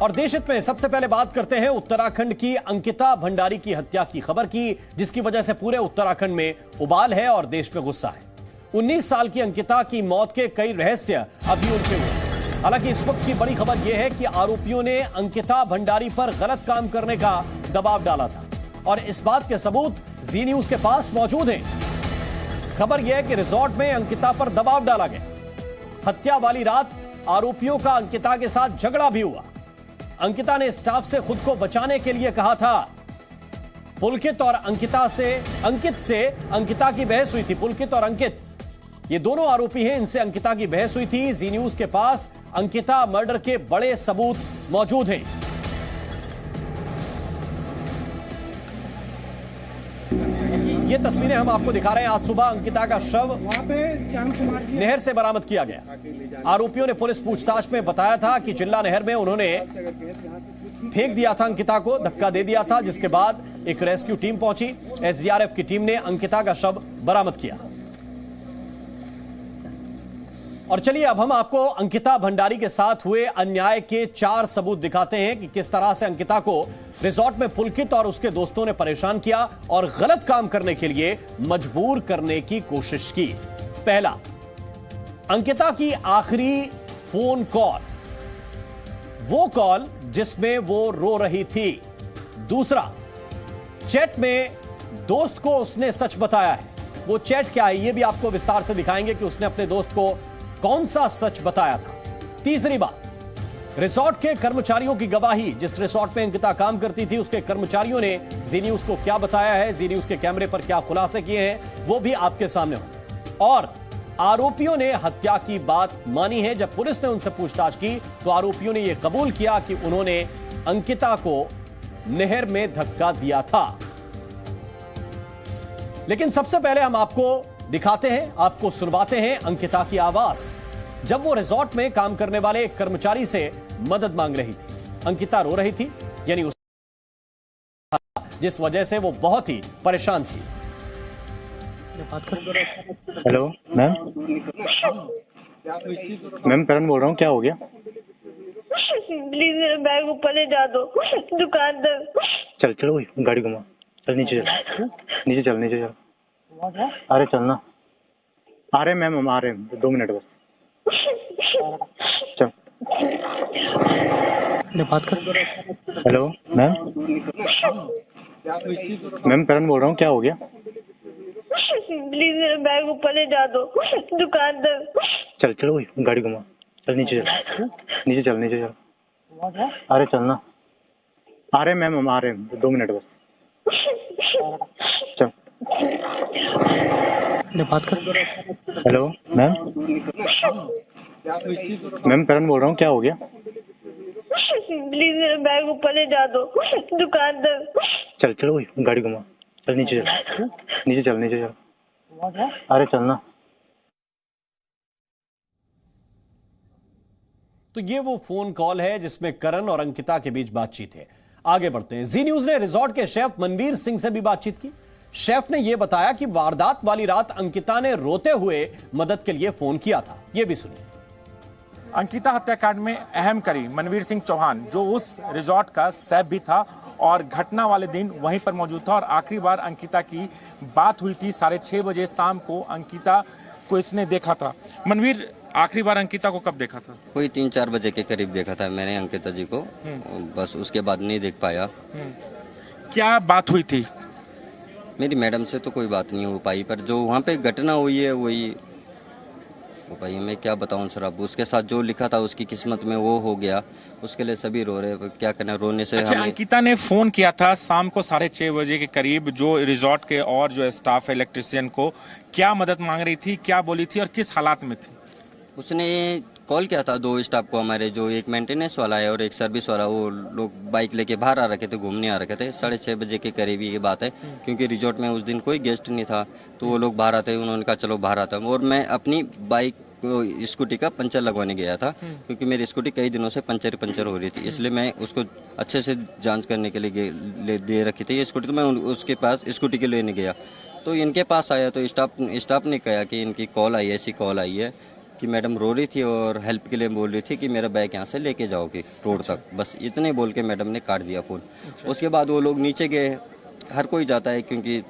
और देश हित में सबसे पहले बात करते हैं उत्तराखंड की अंकिता भंडारी की हत्या की खबर की, जिसकी वजह से पूरे उत्तराखंड में उबाल है और देश में गुस्सा है। 19 साल की अंकिता की मौत के कई रहस्य अभी उनके हुए। हालांकि इस वक्त की बड़ी खबर यह है कि आरोपियों ने अंकिता भंडारी पर गलत काम करने का दबाव डाला था और इस बात के सबूत जी न्यूज के पास मौजूद हैं। खबर यह है कि रिजॉर्ट में अंकिता पर दबाव डाला गया। हत्या वाली रात आरोपियों का अंकिता के साथ झगड़ा भी हुआ। अंकिता ने स्टाफ से खुद को बचाने के लिए कहा था। पुलकित और अंकित से अंकिता की बहस हुई थी। पुलकित और अंकित ये दोनों आरोपी हैं, इनसे अंकिता की बहस हुई थी। जी न्यूज के पास अंकिता मर्डर के बड़े सबूत मौजूद हैं। ये तस्वीरें हम आपको दिखा रहे हैं। आज सुबह अंकिता का शव नहर से बरामद किया गया। आरोपियों ने पुलिस पूछताछ में बताया था कि चिल्ला नहर में उन्होंने फेंक दिया था, अंकिता को धक्का दे दिया था, जिसके बाद एक रेस्क्यू टीम पहुंची। एसडीआरएफ की टीम ने अंकिता का शव बरामद किया। और चलिए अब हम आपको अंकिता भंडारी के साथ हुए अन्याय के 4 सबूत दिखाते हैं कि किस तरह से अंकिता को रिजॉर्ट में पुलकित और उसके दोस्तों ने परेशान किया और गलत काम करने के लिए मजबूर करने की कोशिश की। पहला, अंकिता की आखिरी फोन कॉल, वो कॉल जिसमें वो रो रही थी। दूसरा, चैट में दोस्त को उसने सच बताया है। वो चैट क्या है ये भी आपको विस्तार से दिखाएंगे कि उसने अपने दोस्त को कौन सा सच बताया था। तीसरी बात, रिसोर्ट के कर्मचारियों की गवाही। जिस रिसोर्ट में अंकिता काम करती थी उसके कर्मचारियों ने जी न्यूज को क्या बताया है, जी न्यूज के कैमरे पर क्या खुलासे किए हैं, वो भी आपके सामने हो। और आरोपियों ने हत्या की बात मानी है। जब पुलिस ने उनसे पूछताछ की तो आरोपियों ने यह कबूल किया कि उन्होंने अंकिता को नहर में धक्का दिया था। लेकिन सबसे पहले हम आपको दिखाते हैं, आपको सुनवाते हैं अंकिता की आवाज, जब वो रिजॉर्ट में काम करने वाले एक कर्मचारी से मदद मांग रही थी। अंकिता रो रही थी, यानी उस जिस वजह से वो बहुत ही परेशान थी। हेलो मैम, करण बोल रहा हूँ, क्या हो गया? प्लीज मेरा बैग ऊपर ले जा दो दुकान तक। चलो गाड़ी घुमा, चल नीचे चल। अरे चलना। आ रहे मैम, हम आ रहे हैं, 2 मिनट बस। चल बात कर। हेलो मैम, करण बोल रहा हूँ, क्या हो गया? प्लीज मेरा बैग ऊपर ले जा दो दुकान तक। चलो गाड़ी घुमा, चल नीचे चल। अरे चलना। आ रहे मैम, हम आ रहे हैं, 2 मिनट बस। चल बात कर। हेलो मैम, करण बोल रहा हूँ, क्या हो गया? प्लीज मेरा बैग ऊपर ले जा दो दुकान तक। चलो गाड़ी घुमा, चल नीचे चल। अरे चलना। तो ये वो फोन कॉल है जिसमें करण और अंकिता के बीच बातचीत है। आगे बढ़ते हैं। जी न्यूज ने रिजॉर्ट के शेफ मनवीर सिंह से भी बातचीत की। शेफ ने यह बताया कि वारदात वाली रात अंकिता ने रोते हुए मदद के लिए फोन किया था। यह भी सुनिए। अंकिता हत्याकांड में अहम कड़ी मनवीर सिंह चौहान, जो उस रिजॉर्ट का शेफ भी था और घटना वाले दिन वहीं पर मौजूद था। और आखिरी बार अंकिता की बात हुई थी 6:30 बजे शाम को। अंकिता को इसने देखा था। मनवीर, आखिरी बार अंकिता को कब देखा था? कोई 3-4 बजे के करीब देखा था मैंने अंकिता जी को, बस उसके बाद नहीं देख पाया। क्या बात हुई थी? मेरी मैडम से तो कोई बात नहीं हो पाई, पर जो वहाँ पे घटना हुई है वही हो पाई। मैं क्या बताऊँ सर, अब उसके साथ जो लिखा था उसकी किस्मत में वो हो गया, उसके लिए सभी रो रहे। क्या करना, रोने से अच्छा, हमें। अंकिता ने फोन किया था शाम को 6:30 बजे के करीब, जो रिजॉर्ट के और जो स्टाफ है इलेक्ट्रिशियन को, क्या मदद मांग रही थी, क्या बोली थी और किस हालात में थी? उसने कॉल किया था 2 स्टाफ को हमारे, जो एक मेंटेनेंस वाला है और एक सर्विस वाला। वो लोग बाइक लेके बाहर आ रखे थे, घूमने आ रखे थे। 6:30 बजे के करीब ये बात है, क्योंकि रिजॉर्ट में उस दिन कोई गेस्ट नहीं था, तो वो लोग बाहर आते, उन्होंने कहा चलो बाहर आता हूँ। और मैं अपनी बाइक स्कूटी का पंचर लगवाने गया था, क्योंकि मेरी स्कूटी कई दिनों से पंचर हो रही थी, इसलिए मैं उसको अच्छे से जांच करने के लिए दे रखी थी ये स्कूटी। तो मैं उसके पास स्कूटी के लेने गया, तो इनके पास आया तो स्टाफ ने कहा कि इनकी कॉल आई है, ऐसी कॉल आई है कि मैडम रो रही थी और हेल्प के लिए बोल रही थी कि मेरा बैग यहाँ से लेके जाओगे रोड तक, बस इतने बोल के मैडम ने काट दिया फ़ोन। उसके बाद वो लोग नीचे गए, हर कोई जाता है क्योंकि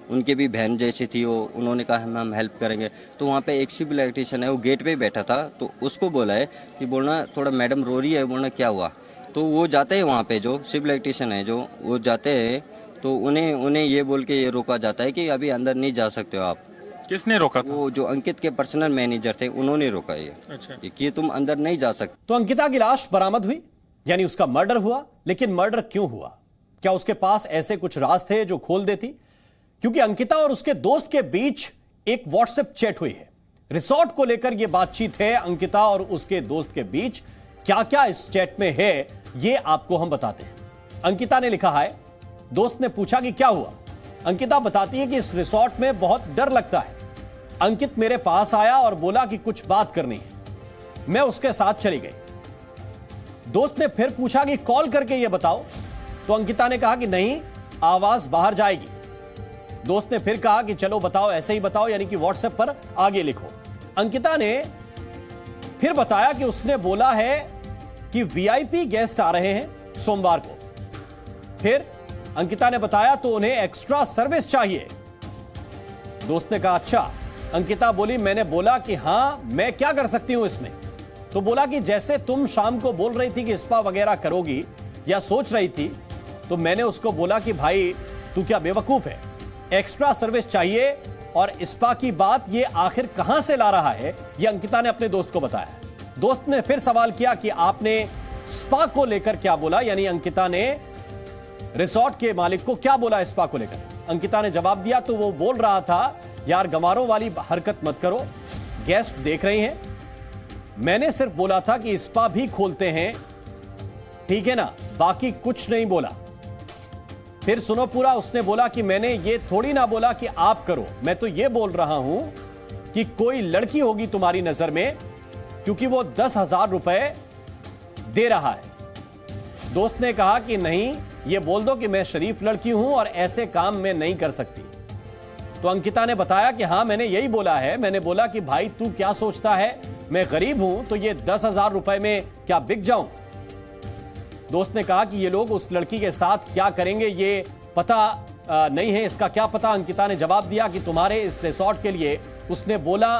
उनकी भी बहन जैसी थी वो, उन्होंने कहा हम हेल्प करेंगे। तो वहाँ पे एक सिविल इलेक्ट्रिशियन है, वो गेट पे ही बैठा था, तो उसको बोला है कि बोलना थोड़ा मैडम रो रही है, बोलना क्या हुआ। तो वो जाते हैं वहाँ पे, जो सिविल इलेक्ट्रिशियन है जो वो जाते हैं, तो उन्हें ये बोल के ये रोका जाता है कि अभी अंदर नहीं जा सकते हो आप। किसने रोका था? वो जो अंकित के पर्सनल मैनेजर थे उन्होंने रोका ये। अच्छा। कि तुम अंदर नहीं जा सकते। तो अंकिता की लाश बरामद हुई, यानी उसका मर्डर हुआ, लेकिन मर्डर क्यों हुआ? क्या उसके पास ऐसे कुछ राज थे जो खोल देती? क्योंकि अंकिता और उसके दोस्त के बीच एक व्हाट्सएप चैट हुई है। रिसोर्ट को लेकर यह बातचीत है अंकिता और उसके दोस्त के बीच। क्या क्या इस चैट में है यह आपको हम बताते हैं। अंकिता ने लिखा है, दोस्त ने पूछा कि क्या हुआ। अंकिता बताती है कि इस रिसोर्ट में बहुत डर लगता है। अंकित मेरे पास आया और बोला कि कुछ बात करनी है। मैं उसके साथ चली गई। दोस्त ने फिर पूछा कि कॉल करके यह बताओ, तो अंकिता ने कहा कि नहीं, आवाज बाहर जाएगी। दोस्त ने फिर कहा कि चलो बताओ, ऐसे ही बताओ, यानी कि व्हाट्सएप पर आगे लिखो। अंकिता ने फिर बताया कि उसने बोला है कि वीआईपी गेस्ट आ रहे हैं सोमवार को। फिर अंकिता ने बताया तो उन्हें एक्स्ट्रा सर्विस चाहिए। दोस्त ने कहा अच्छा। अंकिता बोली मैंने बोला कि हां मैं क्या कर सकती हूं इसमें। तो बोला कि जैसे तुम शाम को बोल रही थी कि स्पा वगैरह करोगी या सोच रही थी, तो मैंने उसको बोला कि भाई तू क्या बेवकूफ है, एक्स्ट्रा सर्विस चाहिए। और स्पा की बात ये आखिर कहां से ला रहा है, ये अंकिता ने अपने दोस्त को बताया। दोस्त ने फिर सवाल किया कि आपने स्पा को लेकर क्या बोला, यानी अंकिता ने रिसोर्ट के मालिक को क्या बोला स्पा को लेकर। अंकिता ने जवाब दिया तो वो बोल रहा था यार गंवारों वाली हरकत मत करो, गेस्ट देख रहे हैं, मैंने सिर्फ बोला था कि स्पा भी खोलते हैं, ठीक है ना, बाकी कुछ नहीं बोला। फिर सुनो पूरा, उसने बोला कि मैंने ये थोड़ी ना बोला कि आप करो, मैं तो ये बोल रहा हूं कि कोई लड़की होगी तुम्हारी नजर में, क्योंकि वो 10,000 रुपए दे रहा है। दोस्त ने कहा कि नहीं, ये बोल दो कि मैं शरीफ लड़की हूं और ऐसे काम मैं नहीं कर सकती। तो अंकिता ने बताया कि हां मैंने यही बोला है, मैंने बोला कि भाई तू क्या सोचता है, मैं गरीब हूं तो ये 10,000 रुपए में क्या बिक जाऊं। दोस्त ने कहा कि ये लोग उस लड़की के साथ क्या करेंगे ये पता नहीं है, इसका क्या पता। अंकिता ने जवाब दिया कि तुम्हारे इस रिसोर्ट के लिए उसने बोला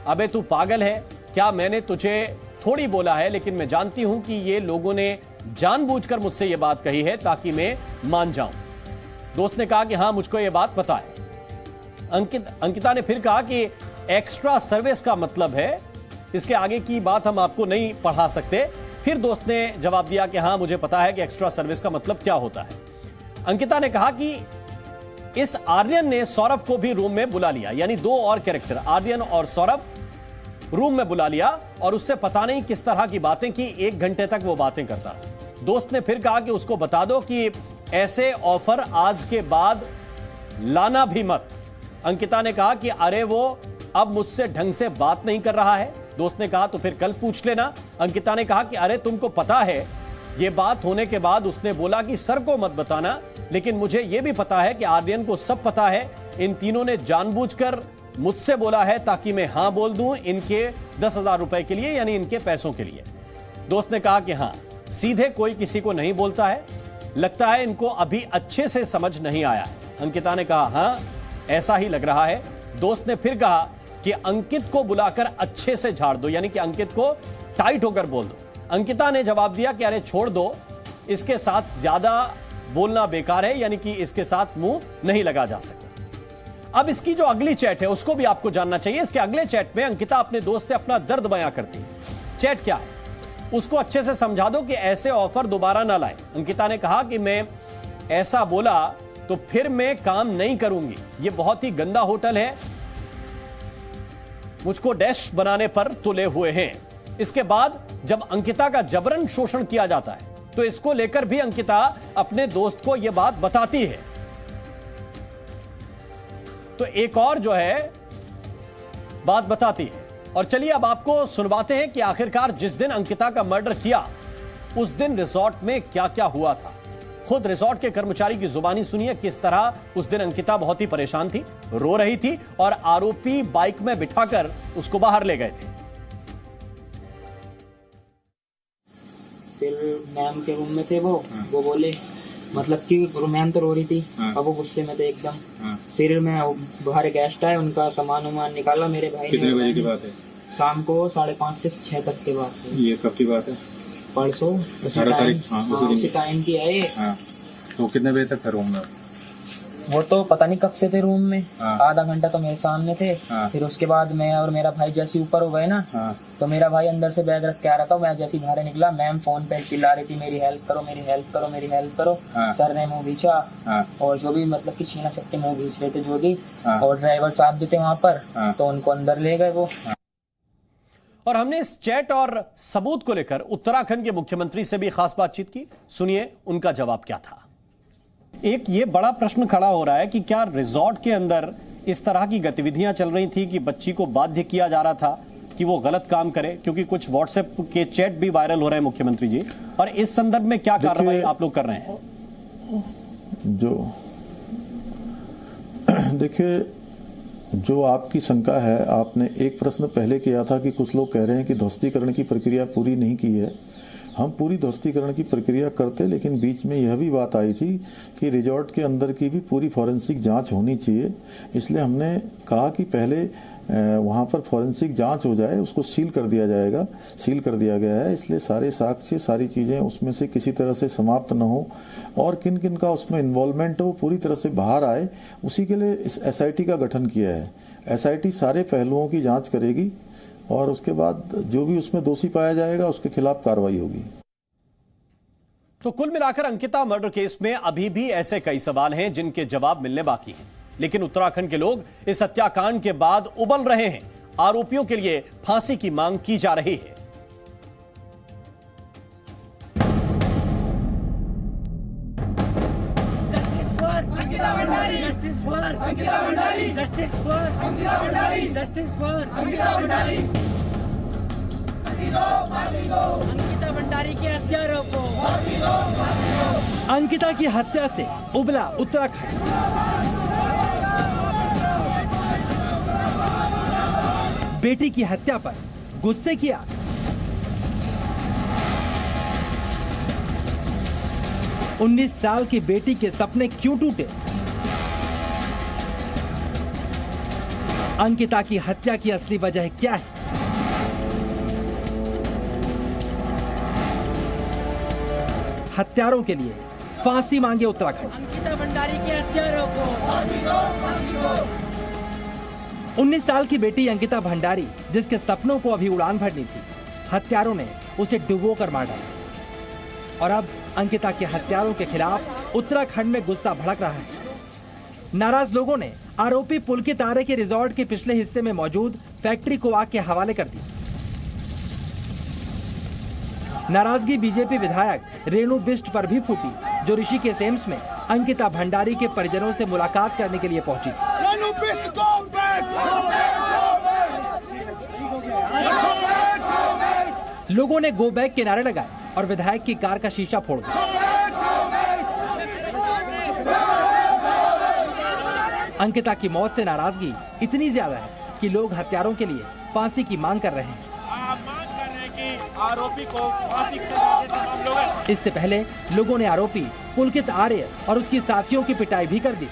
अबे तू पागल है क्या, मैंने तुझे थोड़ी बोला है, लेकिन मैं जानती हूं कि ये लोगों ने जानबूझकर मुझसे ये बात कही है ताकि मैं मान जाऊं। दोस्त ने कहा कि हां मुझको ये बात पता है। अंकिता ने फिर कहा कि एक्स्ट्रा सर्विस का मतलब है, इसके आगे की बात हम आपको नहीं पढ़ा सकते। फिर दोस्त ने जवाब दिया कि हां मुझे पता है कि एक्स्ट्रा सर्विस का मतलब क्या होता है। अंकिता ने कहा कि इस आर्यन ने सौरभ को भी रूम में बुला लिया, यानी दो और कैरेक्टर आर्यन और सौरभ रूम में बुला लिया और उससे पता नहीं किस तरह की बातें की, 1 घंटे तक वो बातें करता रहा। दोस्त ने फिर कहा कि उसको बता दो कि ऐसे ऑफर आज के बाद लाना भी मत। अंकिता ने कहा कि अरे वो अब मुझसे ढंग से बात नहीं कर रहा है। दोस्त ने कहा तो फिर कल पूछ लेना। अंकिता ने कहा कि अरे तुमको पता है, ये बात होने के बाद उसने बोला कि सर को मत बताना, लेकिन मुझे यह भी पता है कि आर्यन को सब पता है, इन तीनों ने जानबूझकर मुझसे बोला है ताकि मैं हां बोल दूं इनके 10,000 रुपए के लिए, यानी इनके पैसों के लिए। दोस्त ने कहा कि हां, सीधे कोई किसी को नहीं बोलता है, लगता है इनको अभी अच्छे से समझ नहीं आया है। अंकिता ने कहा हां ऐसा ही लग रहा है। दोस्त ने फिर कहा कि अंकित को बुलाकर अच्छे से झाड़ दो, यानी कि अंकित को टाइट होकर बोल दो। अंकिता ने जवाब दिया कि अरे छोड़ दो, इसके साथ ज्यादा बोलना बेकार है, यानी कि इसके साथ मुंह नहीं लगा जा सकता। अब इसकी जो अगली चैट है उसको भी आपको जानना चाहिए। इसके अगले चैट में अंकिता अपने दोस्त से अपना दर्द बयां करती है। चैट क्या है उसको अच्छे से समझा दो कि ऐसे ऑफर दोबारा ना लाए। अंकिता ने कहा कि मैं ऐसा बोला तो फिर मैं काम नहीं करूंगी, ये बहुत ही गंदा होटल है, मुझको डैश बनाने पर तुले हुए हैं। इसके बाद जब अंकिता का जबरन शोषण किया जाता है तो इसको लेकर भी अंकिता अपने दोस्त को यह बात बताती है। तो एक और जो है बात बताती है, और चलिए अब आपको सुनवाते हैं कि आखिरकार जिस दिन अंकिता का मर्डर किया उस दिन रिसोर्ट में क्या क्या हुआ था। खुद रिसोर्ट के कर्मचारी की जुबानी सुनिए किस तरह उस दिन अंकिता बहुत ही परेशान थी, रो रही थी और आरोपी बाइक में बिठाकर उसको बाहर ले गए थे। मैम के रूम में थे वो बोले मतलब कि मैम तो रो रही थी, अब वो गुस्से में थे एकदम। फिर मैं बाहर गेस्ट आए, उनका सामान वामान निकाला मेरे भाई। कितने बजे की बात है? शाम को 5:30 से 6 तक के बाद। ये कब की बात है? परसों, उसी टाइम की है। तो कितने बजे तक था रूम में? वो तो पता नहीं कब से थे रूम में। आधा घंटा तो मेरे सामने थे। फिर उसके बाद मैं और मेरा भाई जैसे ऊपर हो गए ना, तो मेरा भाई अंदर से बैग रख के आ रहा था। मैं जैसे बाहर निकला, मैम फोन पे चिल्ला रही थी मेरी हेल्प करो, मेरी हेल्प करो, मेरी हेल्प करो। सर ने मुंह भींचा और जो भी मतलब कि छीना सकते मुंह भींच रहे थे जो भी, और ड्राइवर साहब भी थे वहाँ पर, तो उनको अंदर ले गए वो। और हमने इस चैट और सबूत को लेकर उत्तराखंड के मुख्यमंत्री से भी खास बातचीत की। सुनिए उनका जवाब क्या था। एक ये बड़ा प्रश्न खड़ा हो रहा है कि क्या रिजॉर्ट के अंदर इस तरह की गतिविधियां चल रही थी कि बच्ची को बाध्य किया जा रहा था कि वो गलत काम करे, क्योंकि कुछ व्हाट्सएप के चैट भी वायरल हो रहे हैं मुख्यमंत्री जी, और इस संदर्भ में क्या कार्रवाई आप लोग कर रहे हैं? देखिए, जो आपकी शंका है, आपने एक प्रश्न पहले किया था कि कुछ लोग कह रहे हैं कि ध्वस्तीकरण की प्रक्रिया पूरी नहीं की है। हम पूरी ध्वस्तीकरण की प्रक्रिया करते, लेकिन बीच में यह भी बात आई थी कि रिजॉर्ट के अंदर की भी पूरी फॉरेंसिक जांच होनी चाहिए। इसलिए हमने कहा कि पहले वहाँ पर फॉरेंसिक जांच हो जाए, उसको सील कर दिया जाएगा। सील कर दिया गया है, इसलिए सारे साक्ष्य, सारी चीज़ें उसमें से किसी तरह से समाप्त न हो और किन किन का उसमें इन्वॉल्वमेंट हो पूरी तरह से बाहर आए। उसी के लिए इस SIT का गठन किया है। SIT सारे पहलुओं की जाँच करेगी और उसके बाद जो भी उसमें दोषी पाया जाएगा उसके खिलाफ कार्रवाई होगी। तो कुल मिलाकर अंकिता मर्डर केस में अभी भी ऐसे कई सवाल हैं जिनके जवाब मिलने बाकी हैं, लेकिन उत्तराखंड के लोग इस हत्याकांड के बाद उबल रहे हैं। आरोपियों के लिए फांसी की मांग की जा रही है। अंकिता भंडारी के हत्यारों को अंकिता की हत्या से उबला उत्तराखंड। बेटी की हत्या पर गुस्से की आग। उन्नीस साल की बेटी के सपने क्यों टूटे? अंकिता की हत्या की असली वजह क्या है? हत्यारों के लिए फांसी मांगे उत्तराखंड। अंकिता भंडारी के हत्यारों को फांसी दो, फांसी दो। 19 साल की बेटी अंकिता भंडारी, जिसके सपनों को अभी उड़ान भरनी थी, हत्यारों ने उसे डुबोकर मार डाला। और अब अंकिता के हत्यारों के खिलाफ उत्तराखंड में गुस्सा भड़क रहा है। नाराज लोगों ने आरोपी पुलकित आर्य के रिजॉर्ट के पिछले हिस्से में मौजूद फैक्ट्री को आग के हवाले कर दी। नाराजगी बीजेपी विधायक रेणु बिष्ट पर भी फूटी, जो ऋषिकेश एम्स में अंकिता भंडारी के परिजनों से मुलाकात करने के लिए पहुंची। लोगों ने गो बैक के नारे लगाए और विधायक की कार का शीशा फोड़ दिया। अंकिता की मौत से नाराजगी इतनी ज्यादा है कि लोग हत्यारों के लिए फांसी की मांग कर रहे हैं। आरोपी को फांसी की सजा दे तमाम लोग। इससे पहले लोगों ने आरोपी पुलकित आर्य और उसकी साथियों की पिटाई भी कर दी।